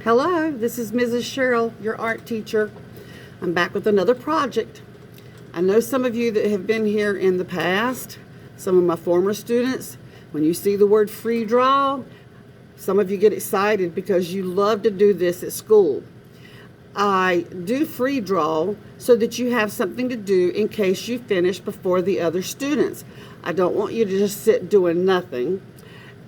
Hello, this is Mrs. Sherrill, your art teacher. I'm back with another project. I know some of you that have been here in the past, some of my former students, when you see the word free draw, some of you get excited because you love to do this at school. I do free draw so that you have something to do in case you finish before the other students. I don't want you to just sit doing nothing.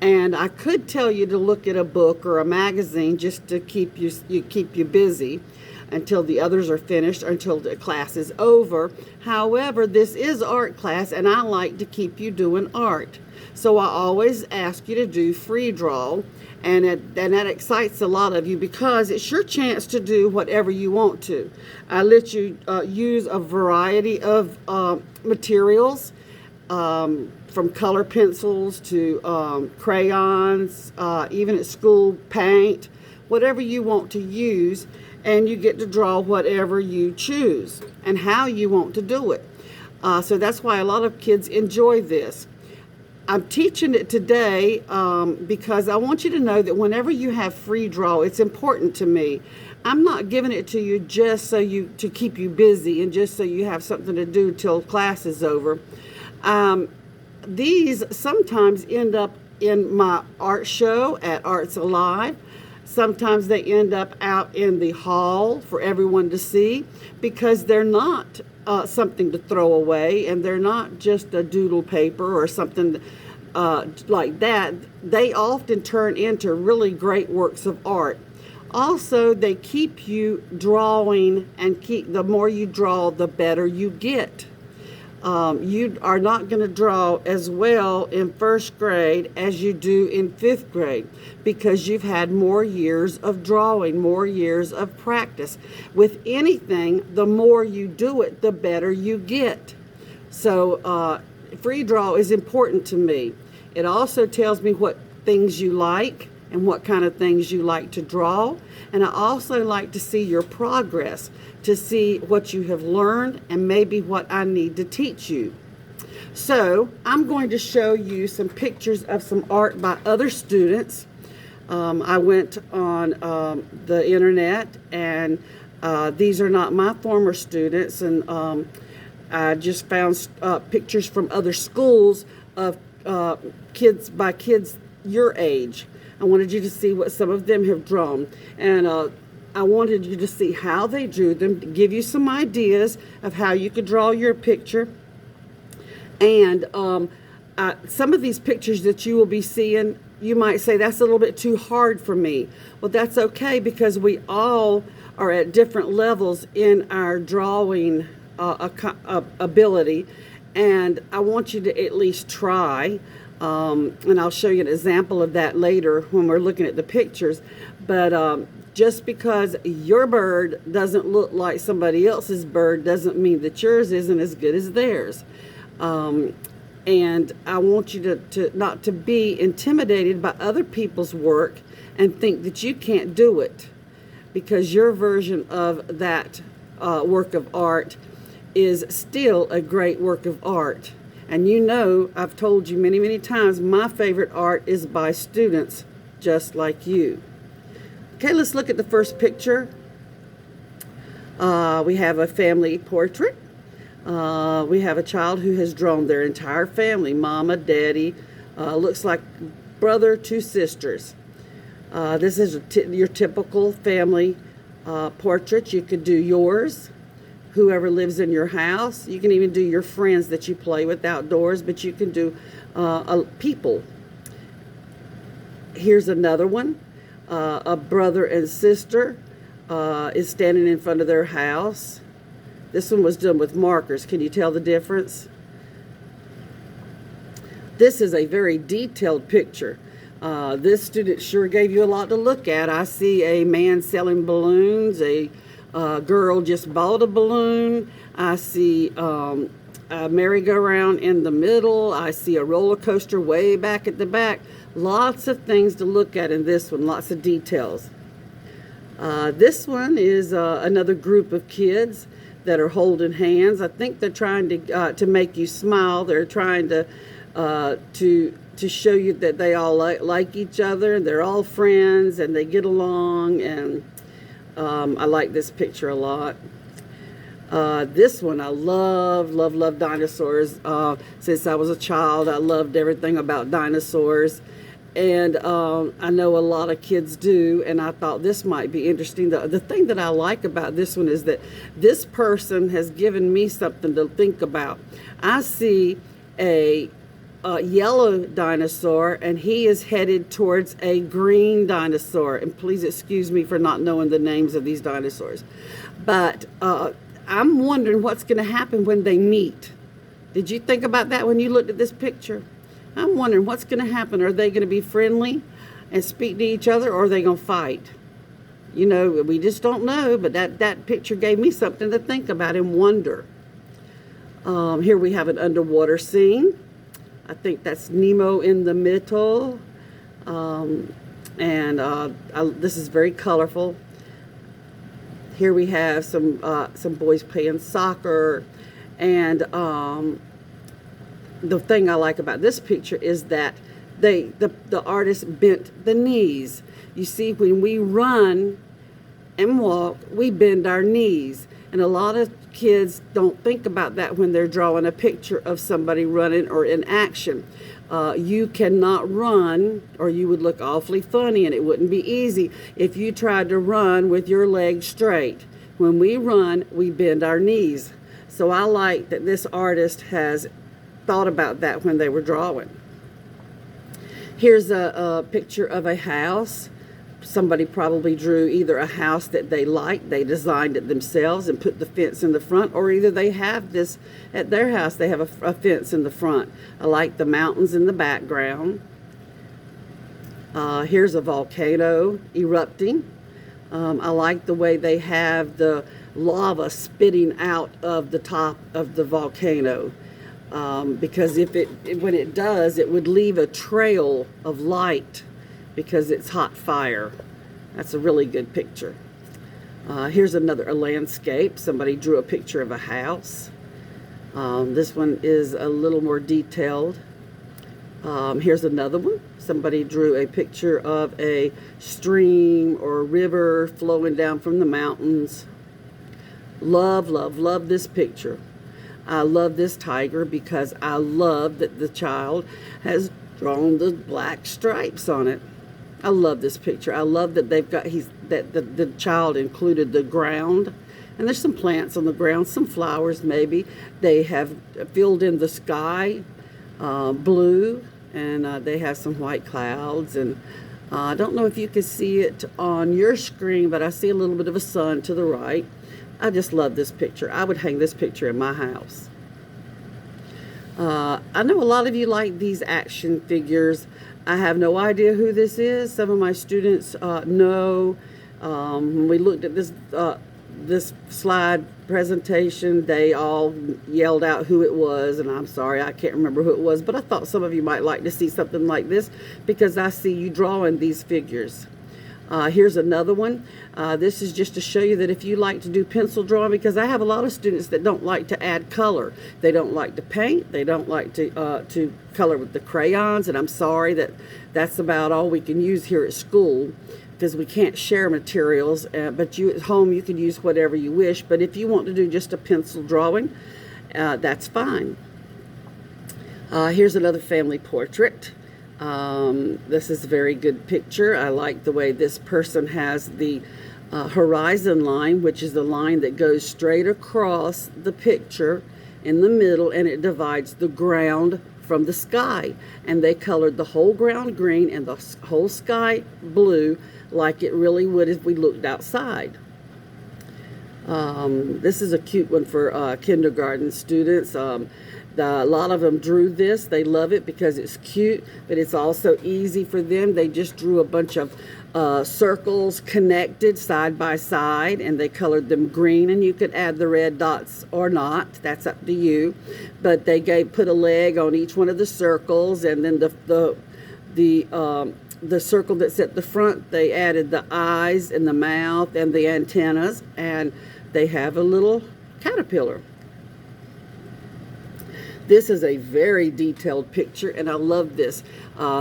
And I could tell you to look at a book or a magazine just to keep you busy until the others are finished or until the class is over. However, this is art class and I like to keep you doing art. So I always ask you to do free draw, and that excites a lot of you because it's your chance to do whatever you want to. I let you use a variety of materials, from color pencils to crayons, even at school, paint, whatever you want to use, and you get to draw whatever you choose and how you want to do it. So that's why a lot of kids enjoy this. I'm teaching it today because I want you to know that whenever you have free draw, it's important to me. I'm not giving it to you just to keep you busy and just so you have something to do till class is over. These sometimes end up in my art show at Arts Alive. Sometimes they end up out in the hall for everyone to see because they're not something to throw away, and they're not just a doodle paper or something like that. They often turn into really great works of art. Also, they keep you drawing, and the more you draw, the better you get. You are not going to draw as well in first grade as you do in fifth grade because you've had more years of drawing, more years of practice. With anything, the more you do it, the better you get. So free draw is important to me. It also tells me what things you like and what kind of things you like to draw. And I also like to see your progress, to see what you have learned and maybe what I need to teach you. So I'm going to show you some pictures of some art by other students. I went on the internet, and these are not my former students, and I just found pictures from other schools of kids your age. I wanted you to see what some of them have drawn, and I wanted you to see how they drew them, to give you some ideas of how you could draw your picture. And some of these pictures that you will be seeing, you might say, that's a little bit too hard for me. Well, that's okay, because we all are at different levels in our drawing ability, and I want you to at least try. And I'll show you an example of that later when we're looking at the pictures. But just because your bird doesn't look like somebody else's bird doesn't mean that yours isn't as good as theirs. And I want you to not to be intimidated by other people's work and think that you can't do it, because your version of that work of art is still a great work of art. And you know, I've told you many, many times, my favorite art is by students just like you. Okay, let's look at the first picture. We have a family portrait. We have a child who has drawn their entire family, mama, daddy, looks like brother, two sisters. This is your typical family portrait. You could do yours, whoever lives in your house. You can even do your friends that you play with outdoors, but you can do people. Here's another one. A brother and sister is standing in front of their house. This one was done with markers. Can you tell the difference? This is a very detailed picture. This student sure gave you a lot to look at. I see a man selling balloons, a girl just bought a balloon. I see a merry-go-round in the middle. I see a roller coaster way back at the back. Lots of things to look at in this one, lots of details. This one is another group of kids that are holding hands. I think they're trying to make you smile. They're trying to to show you that they all like each other. They're all friends and they get along, and I like this picture a lot. This one, I love dinosaurs. Since I was a child, I loved everything about dinosaurs. And I know a lot of kids do, and I thought this might be interesting. The thing that I like about this one is that this person has given me something to think about. I see a yellow dinosaur, and he is headed towards a green dinosaur. And please excuse me for not knowing the names of these dinosaurs. But I'm wondering what's going to happen when they meet. Did you think about that when you looked at this picture? I'm wondering what's going to happen. Are they going to be friendly and speak to each other, or are they going to fight? You know, we just don't know, but that picture gave me something to think about and wonder. Here we have an underwater scene. I think that's Nemo in the middle. This is very colorful. Here we have some boys playing soccer, and the thing I like about this picture is that the artist bent the knees. You see, when we run and walk, we bend our knees. And a lot of kids don't think about that when they're drawing a picture of somebody running or in action. You cannot run, or you would look awfully funny, and it wouldn't be easy if you tried to run with your legs straight. When we run, we bend our knees. So I like that this artist has thought about that when they were drawing. Here's a picture of a house. Somebody probably drew either a house that they liked, they designed it themselves and put the fence in the front, or either they have this at their house, they have a fence in the front. I like the mountains in the background. Here's a volcano erupting. I like the way they have the lava spitting out of the top of the volcano. Because when it does, it would leave a trail of light because it's hot fire. That's a really good picture. Here's a landscape. Somebody drew a picture of a house. This one is a little more detailed. Here's another one. Somebody drew a picture of a stream or a river flowing down from the mountains. Love this picture. I love this tiger because I love that the child has drawn the black stripes on it. I love this picture. I love that the child included the ground, and there's some plants on the ground, some flowers maybe. They have filled in the sky blue, and they have some white clouds, and I don't know if you can see it on your screen, but I see a little bit of a sun to the right. I just love this picture. I would hang this picture in my house. I know a lot of you like these action figures. I have no idea who this is. Some of my students know. When we looked at this slide presentation, they all yelled out who it was, and I'm sorry, I can't remember who it was, but I thought some of you might like to see something like this because I see you drawing these figures. Here's another one. This is just to show you that if you like to do pencil drawing, because I have a lot of students that don't like to add color. They don't like to paint. They don't like to color with the crayons, and I'm sorry that's about all we can use here at school because we can't share materials, but you at home, you can use whatever you wish. But if you want to do just a pencil drawing, that's fine. Here's another family portrait. This is a very good picture. I like the way this person has the horizon line, which is the line that goes straight across the picture in the middle, and it divides the ground from the sky. And they colored the whole ground green and the whole sky blue like it really would if we looked outside. This is a cute one for kindergarten students. A lot of them drew this. They love it because it's cute, but it's also easy for them. They just drew a bunch of circles connected side by side, and they colored them green, and you could add the red dots or not. That's up to you. But they put a leg on each one of the circles, and then the circle that's at the front, they added the eyes and the mouth and the antennas, and they have a little caterpillar. This is a very detailed picture, and I love this.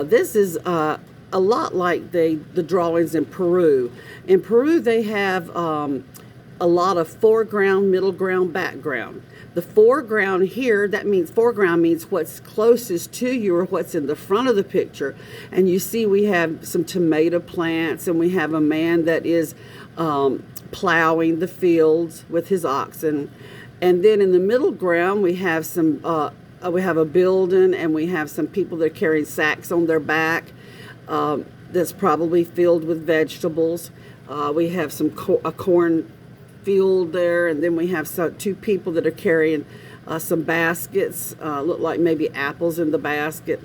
This is a lot like the drawings in Peru. In Peru, they have a lot of foreground, middle ground, background. The foreground here, that means foreground means what's closest to you or what's in the front of the picture. And you see we have some tomato plants, and we have a man that is plowing the fields with his oxen. And then in the middle ground, we have we have a building, and we have some people that are carrying sacks on their back. That's probably filled with vegetables. We have a corn field there, and then we have two people that are carrying some baskets, look like maybe apples in the basket.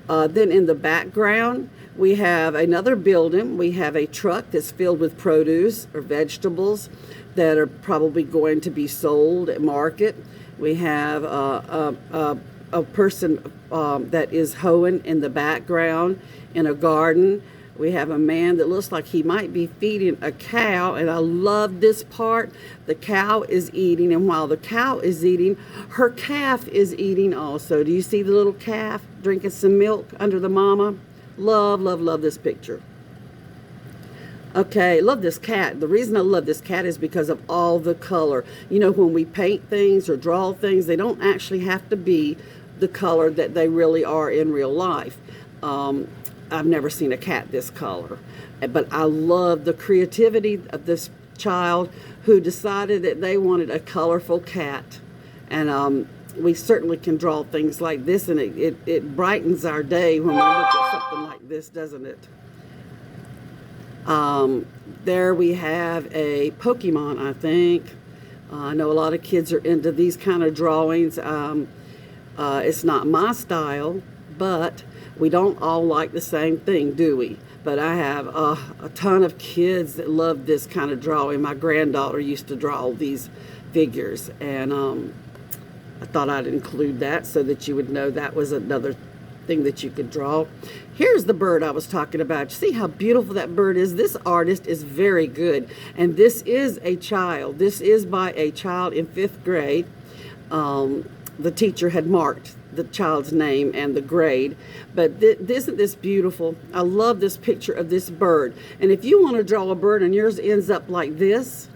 Then in the background, we have another building. We have a truck that's filled with produce or vegetables that are probably going to be sold at market. We have a person that is hoeing in the background in a garden. We have a man that looks like he might be feeding a cow, and I love this part. The cow is eating, and while the cow is eating, her calf is eating also. Do you see the little calf drinking some milk under the mama? Love, love, love this picture. Okay, love this cat. The reason I love this cat is because of all the color. You know, when we paint things or draw things, they don't actually have to be the color that they really are in real life. I've never seen a cat this color, but I love the creativity of this child who decided that they wanted a colorful cat. And we certainly can draw things like this, and it brightens our day when we look at something like this, doesn't it? There we have a Pokemon, I think. I know a lot of kids are into these kind of drawings. It's not my style, but we don't all like the same thing, do we? But I have a ton of kids that love this kind of drawing. My granddaughter used to draw these figures, and I thought I'd include that so that you would know that was another thing that you could draw. Here's the bird I was talking about. See how beautiful that bird is? This artist is very good, and this is a child. This is by a child in 5th grade. The teacher had marked the child's name and the grade, but isn't this beautiful? I love this picture of this bird. And if you want to draw a bird and yours ends up like this,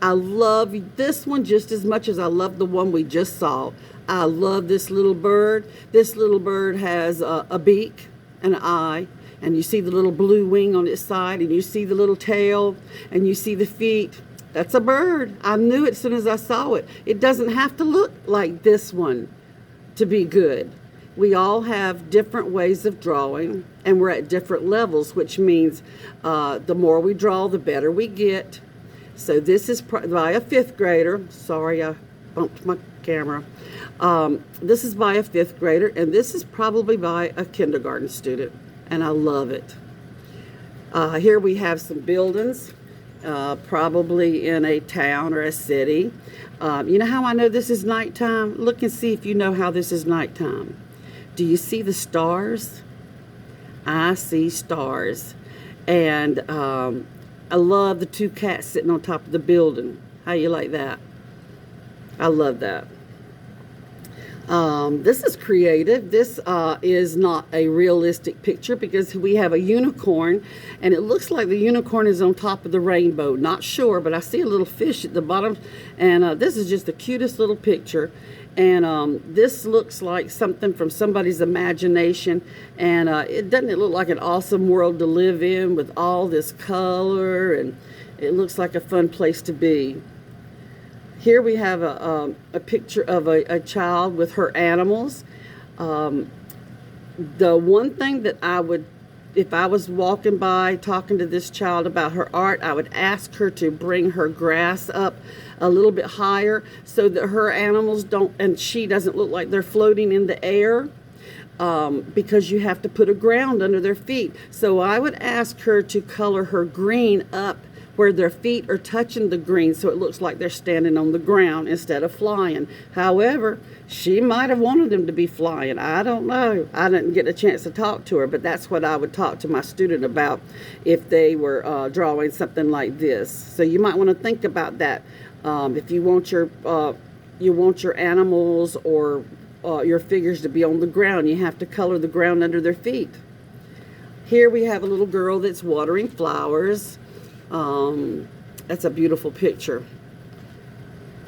I love this one just as much as I love the one we just saw. I love this little bird. This little bird has a beak, an eye, and you see the little blue wing on its side, and you see the little tail, and you see the feet. That's a bird. I knew it as soon as I saw it. It doesn't have to look like this one to be good. We all have different ways of drawing, and we're at different levels, which means the more we draw, the better we get. So this is by a 5th grader. Sorry, I bumped my camera. This is by a 5th grader, and this is probably by a kindergarten student, and I love it. Here we have some buildings, probably in a town or a city. You know how I know this is nighttime? Look and see if you know how this is nighttime. Do you see the stars? I see stars. And I love the two cats sitting on top of the building. How you like that? I love that. This is creative. This is not a realistic picture because we have a unicorn, and it looks like the unicorn is on top of the rainbow. Not sure, but I see a little fish at the bottom, and this is just the cutest little picture. And this looks like something from somebody's imagination, and doesn't it look like an awesome world to live in with all this color, and it looks like a fun place to be. Here we have a picture of a child with her animals. The one thing that I would, if I was walking by talking to this child about her art, I would ask her to bring her grass up a little bit higher so that her animals don't, and she doesn't look like they're floating in the air, because you have to put a ground under their feet. So I would ask her to color her green up where their feet are touching the green so it looks like they're standing on the ground instead of flying. However, she might have wanted them to be flying. I don't know. I didn't get a chance to talk to her, but that's what I would talk to my student about if they were drawing something like this. So you might want to think about that. If you want your animals or your figures to be on the ground. You have to color the ground under their feet. Here we have a little girl that's watering flowers. That's a beautiful picture.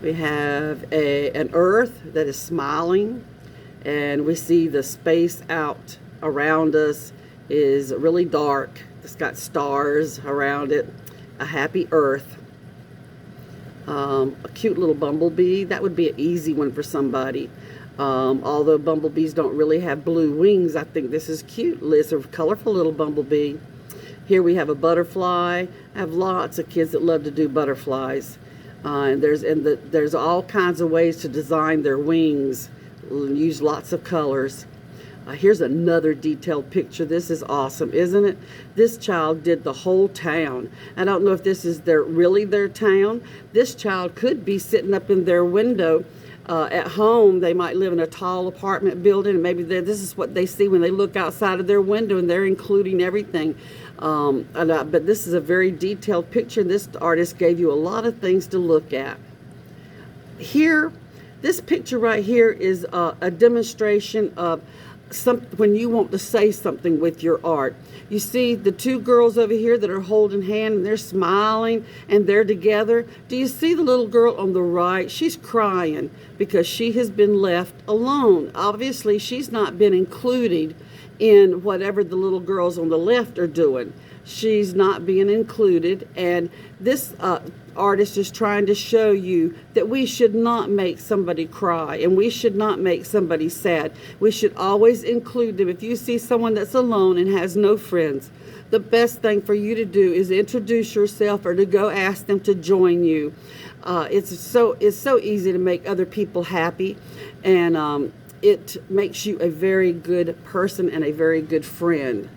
We have an earth that is smiling, and we see the space out around us is really dark. It's got stars around it. A happy earth. A cute little bumblebee. That would be an easy one for somebody. Although bumblebees don't really have blue wings, I think this is cute. It's a colorful little bumblebee. Here we have a butterfly. I have lots of kids that love to do butterflies. And there's all kinds of ways to design their wings. Use lots of colors. Here's another detailed picture. This is awesome, isn't it? This child did the whole town. I don't know if this is really their town. This child could be sitting up in their window at home. They might live in a tall apartment building, and maybe this is what they see when they look outside of their window, and they're including everything. But this is a very detailed picture. This artist gave you a lot of things to look at. Here, this picture right here is a demonstration of when you want to say something with your art. You see the two girls over here that are holding hands, and they're smiling, and they're together. Do you see the little girl on the right? She's crying because she has been left alone. Obviously, she's not been included in whatever the little girls on the left are doing. She's not being included, and this artist is trying to show you that we should not make somebody cry, and we should not make somebody sad. We should always include them. If you see someone that's alone and has no friends, the best thing for you to do is introduce yourself or to go ask them to join you. It's so easy to make other people happy, and it makes you a very good person and a very good friend.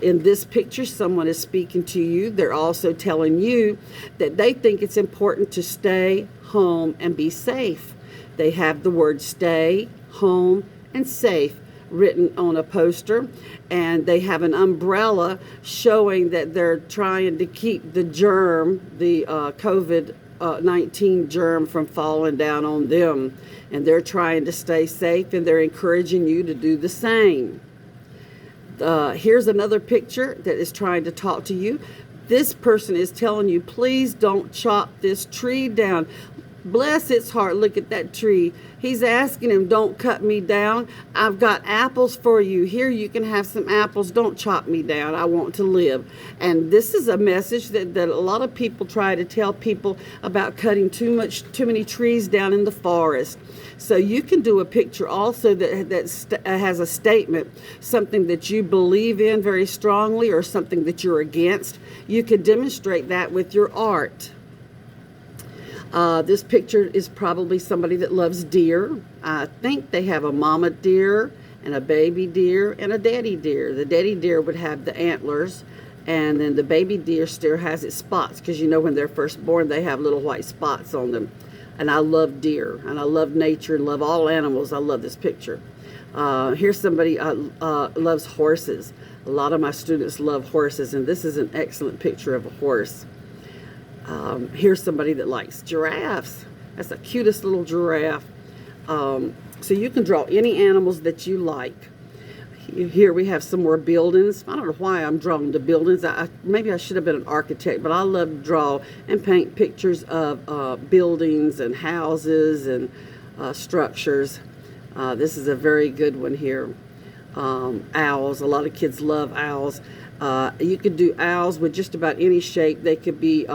In this picture, someone is speaking to you. They're also telling you that they think it's important to stay home and be safe. They have the word stay, home, and safe written on a poster, and they have an umbrella showing that they're trying to keep the germ, the COVID-19 germ, from falling down on them. And they're trying to stay safe, and they're encouraging you to do the same. Here's another picture that is trying to talk to you. This person is telling you, please don't chop this tree down. Bless its heart, look at that tree. He's asking him, don't cut me down. I've got apples for you. Here, you can have some apples. Don't chop me down. I want to live. And this is a message that a lot of people try to tell people about cutting too many trees down in the forest. So you can do a picture also that has a statement, something that you believe in very strongly or something that you're against. You can demonstrate that with your art. This picture is probably somebody that loves deer. I think they have a mama deer and a baby deer and a daddy deer. The daddy deer would have the antlers, and then the baby deer still has its spots, because you know when they're first born they have little white spots on them. And I love deer, and I love nature, and love all animals. I love this picture. Here's somebody loves horses. A lot of my students love horses, and this is an excellent picture of a horse. Here's somebody that likes giraffes. That's the cutest little giraffe. So you can draw any animals that you like. Here we have some more buildings. I don't know why I'm drawing the buildings. Maybe I should have been an architect, but I love to draw and paint pictures of buildings and houses and structures. This is a very good one here. Owls. A lot of kids love owls. You could do owls with just about any shape. They could be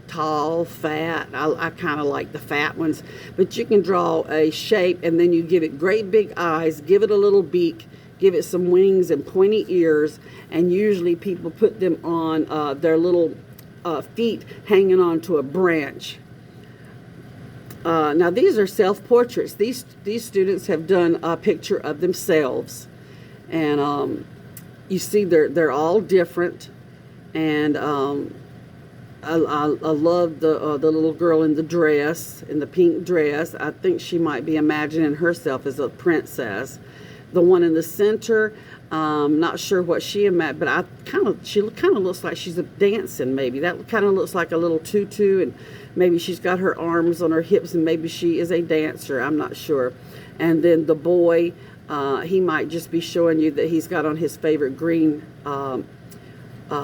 tall, fat. I kind of like the fat ones. But you can draw a shape, and then you give it great big eyes, give it a little beak, give it some wings and pointy ears, and usually people put them on their little feet hanging onto a branch. Now these are self-portraits. These students have done a picture of themselves, and you see they're all different, and I love the little girl in the dress, in the pink dress. I think she might be imagining herself as a princess. The one in the center, Not sure what she imagined, but she kind of looks like she's dancing. Maybe that kind of looks like a little tutu, and maybe she's got her arms on her hips, and maybe she is a dancer. I'm not sure. And then the boy, he might just be showing you that he's got on his favorite green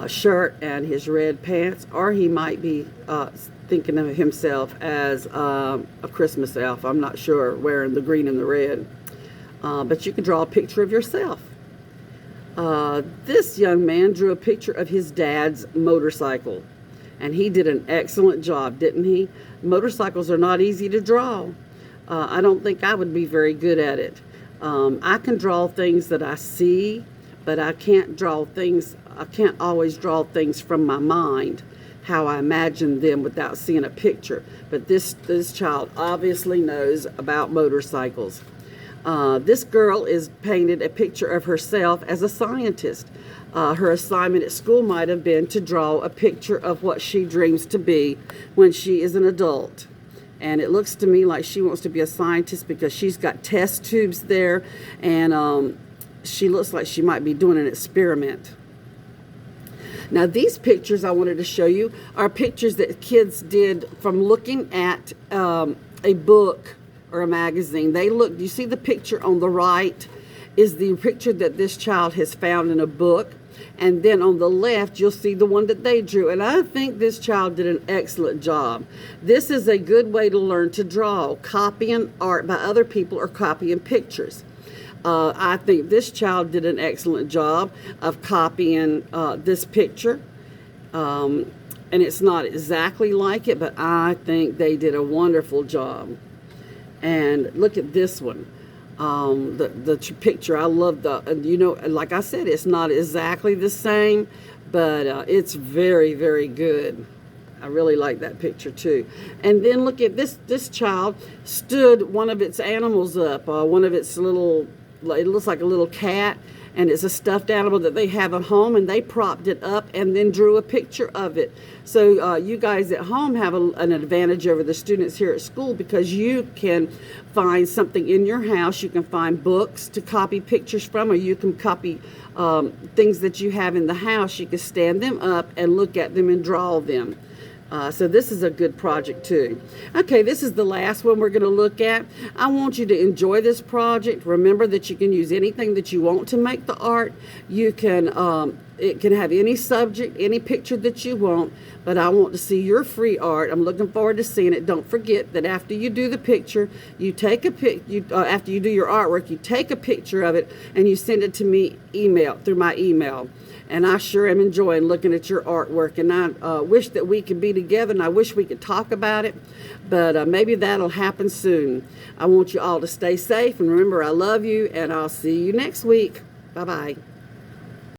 shirt and his red pants, or he might be thinking of himself as a Christmas elf. I'm not sure, wearing the green and the red. But you can draw a picture of yourself. This young man drew a picture of his dad's motorcycle, and he did an excellent job, didn't he? Motorcycles are not easy to draw. I don't think I would be very good at it. I can draw things that I see, but I can't always draw things from my mind, how I imagine them without seeing a picture. But this child obviously knows about motorcycles. This girl is painted a picture of herself as a scientist. Her assignment at school might have been to draw a picture of what she dreams to be when she is an adult. And it looks to me like she wants to be a scientist because she's got test tubes there, and she looks like she might be doing an experiment. Now, these pictures I wanted to show you are pictures that kids did from looking at a book or a magazine. You see the picture on the right is the picture that this child has found in a book, and then on the left you'll see the one that they drew. And I think this child did an excellent job. This is a good way to learn to draw, copying art by other people or copying pictures. I think this child did an excellent job of copying this picture. And it's not exactly like it, but I think they did a wonderful job. And look at this one, the picture. I love like I said, it's not exactly the same, but it's very, very good. I really like that picture too. And then look at this child stood one of its animals up, one of its little, it looks like a little cat, and it's a stuffed animal that they have at home, and they propped it up and then drew a picture of it. So you guys at home have an advantage over the students here at school, because you can find something in your house. You can find books to copy pictures from, or you can copy things that you have in the house. You can stand them up and look at them and draw them. So this is a good project too. Okay, this is the last one we're going to look at. I want you to enjoy this project. Remember that you can use anything that you want to make the art. You can, it can have any subject, any picture that you want, but I want to see your free art. I'm looking forward to seeing it. Don't forget that after you do the picture, you take a after you do your artwork, you take a picture of it and you send it to me through my email. And I sure am enjoying looking at your artwork. And I wish that we could be together, and I wish we could talk about it. But maybe that'll happen soon. I want you all to stay safe. And remember, I love you, and I'll see you next week. Bye-bye.